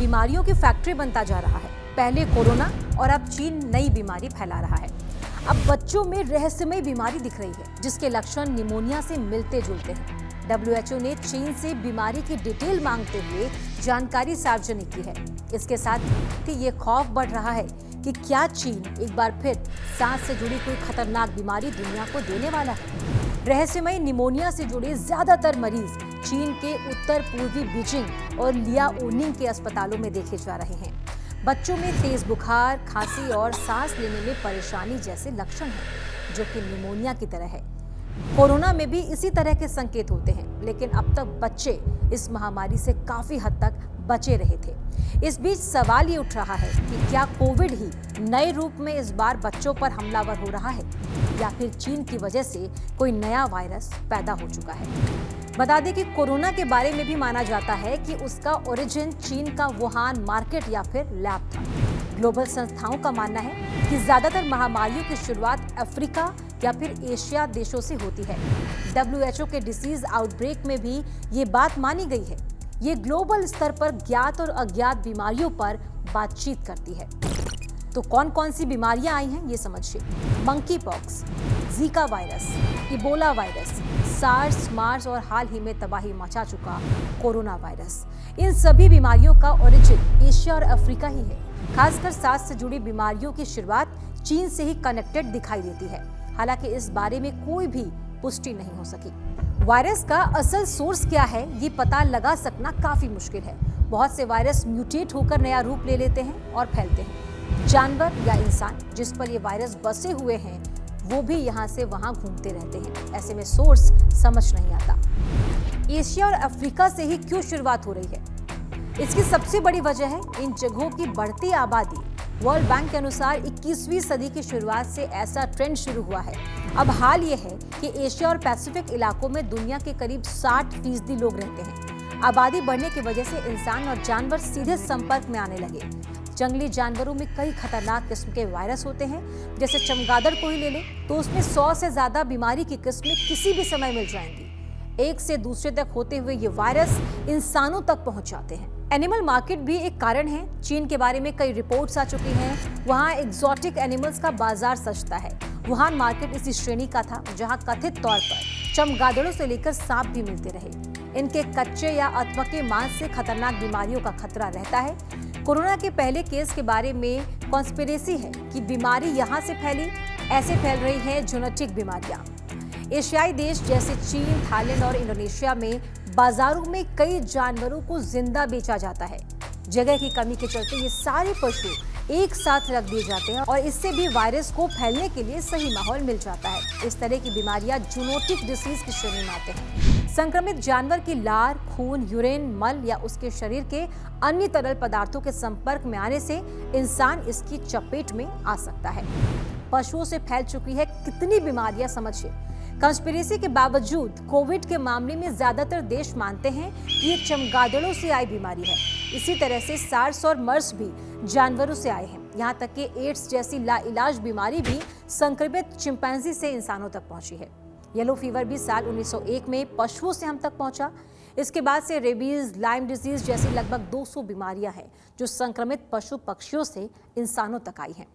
बीमारियों की फैक्ट्री बनता जा रहा है। पहले कोरोना और अब चीन नई बीमारी फैला रहा है। अब बच्चों में रहस्यमय बीमारी दिख रही है जिसके लक्षण निमोनिया से मिलते जुलते हैं। WHO ने चीन से बीमारी की डिटेल मांगते हुए जानकारी सार्वजनिक की है। इसके साथ ही ये खौफ बढ़ रहा है कि क्या चीन एक बार फिर सांस से जुड़ी कोई खतरनाक बीमारी दुनिया को देने वाला है। रहस्यमय निमोनिया से जुड़े ज्यादातर मरीज चीन के उत्तर पूर्वी बीजिंग और लियाओनिंग के अस्पतालों में देखे जा रहे हैं। बच्चों में तेज बुखार, खांसी और सांस लेने में परेशानी जैसे लक्षण हैं, जो कि निमोनिया की तरह है। कोरोना में भी इसी तरह के संकेत होते हैं, लेकिन अब तक बच्चे इस महामारी से काफी हद तक बचे रहे थे। इस बीच सवाल ये उठ रहा है कि क्या कोविड ही नए रूप में इस बार बच्चों पर हमलावर हो रहा है, या फिर चीन की वजह से कोई नया वायरस पैदा हो चुका है। बता दें कि कोरोना के बारे में भी माना जाता है कि उसका ओरिजिन चीन का वुहान मार्केट या फिर लैब था। ग्लोबल संस्थाओं का मानना है कि ज्यादातर महामारियों की शुरुआत अफ्रीका या फिर एशिया देशों से होती है। WHO के डिसीज आउटब्रेक में भी ये बात मानी गई है। ये ग्लोबल स्तर पर ज्ञात और अज्ञात बीमारियों पर बातचीत करती है। तो कौन कौन सी बीमारियां आई हैं ये समझिए। Monkey pox, Zika virus, Ebola virus, SARS, MERS और हाल ही में तबाही मचा चुका कोरोना वायरस। इन सभी बीमारियों का ओरिजिन एशिया और अफ्रीका ही है। खासकर सांस से जुड़ी बीमारियों की शुरुआत चीन से ही कनेक्टेड दिखाई देती है। हालांकि इस बारे में कोई भी पुष्टि नहीं हो सकी। वायरस का असल सोर्स क्या है ये पता लगा सकना काफी मुश्किल है। बहुत से वायरस म्यूटेट होकर नया रूप ले लेते हैं और फैलते हैं। जानवर या इंसान जिस पर ये वायरस बसे हुए हैं वो भी यहाँ से वहां घूमते रहते हैं। ऐसे में सोर्स समझ नहीं आता। एशिया और अफ्रीका से ही क्यों शुरुआत हो रही है? इसकी सबसे बड़ी वजह है इन जगहों की बढ़ती आबादी। वर्ल्ड बैंक के अनुसार 21वीं सदी की शुरुआत से ऐसा ट्रेंड शुरू हुआ है। अब हाल ये है कि एशिया और पैसिफिक इलाकों में दुनिया के करीब 60% लोग रहते हैं। आबादी बढ़ने की वजह से इंसान और जानवर सीधे संपर्क में आने लगे। जंगली जानवरों में कई खतरनाक किस्म के वायरस होते हैं। जैसे चमगादड़ को ही ले लें तो उसमें 100 से ज्यादा बीमारी की किस्में किसी भी समय मिल जाएंगी। एक से दूसरे तक होते हुए ये वायरस इंसानों तक पहुंच जाते हैं। एनिमल मार्केट भी एक कारण है। चीन के बारे में कई रिपोर्ट्स आ चुकी हैं। वहां एक्सोटिक एनिमल्स का बाजार सजता है। वुहान मार्केट इसी श्रेणी का था जहां कथित तौर पर चमगादड़ों से लेकर सांप भी मिलते रहे। इनके कच्चे या अधपके मांस से खतरनाक बीमारियों का खतरा रहता है। कोरोना के पहले केस के बारे में कॉन्स्पिरेसी है कि बीमारी यहां से फैली। ऐसे फैल रही हैं जेनेटिक बीमारियां। एशियाई देश जैसे चीन, थाईलैंड और इंडोनेशिया में बाजारों में कई जानवरों को जिंदा बेचा जाता है। जगह की कमी के चलते ये सारे पशु एक साथ रख दिए जाते हैं और इससे भी वायरस को फैलने के लिए सही माहौल मिल जाता है। इस तरह की बीमारियां जूनोटिक डिसीज की श्रेणी में आते हैं। संक्रमित जानवर की लार, खून, यूरिन, मल या उसके शरीर के अन्य तरल पदार्थों के संपर्क में आने से इंसान इसकी चपेट में आ सकता है। पशुओं से फैल चुकी है कितनी बीमारियां समझिए। कंस्पिरेसी के बावजूद कोविड के मामले में ज्यादातर देश मानते हैं कि ये चमगादड़ों से आई बीमारी है। इसी तरह से सार्स और मर्स भी जानवरों से आए हैं। यहाँ तक कि एड्स जैसी लाइलाज बीमारी भी संक्रमित चिंपैंजी से इंसानों तक पहुंची है। येलो फीवर भी साल 1901 में पशुओं से हम तक पहुंचा। इसके बाद से रेबीज, लाइम डिजीज जैसी लगभग 200 बीमारियां हैं जो संक्रमित पशु पक्षियों से इंसानों तक आई हैं।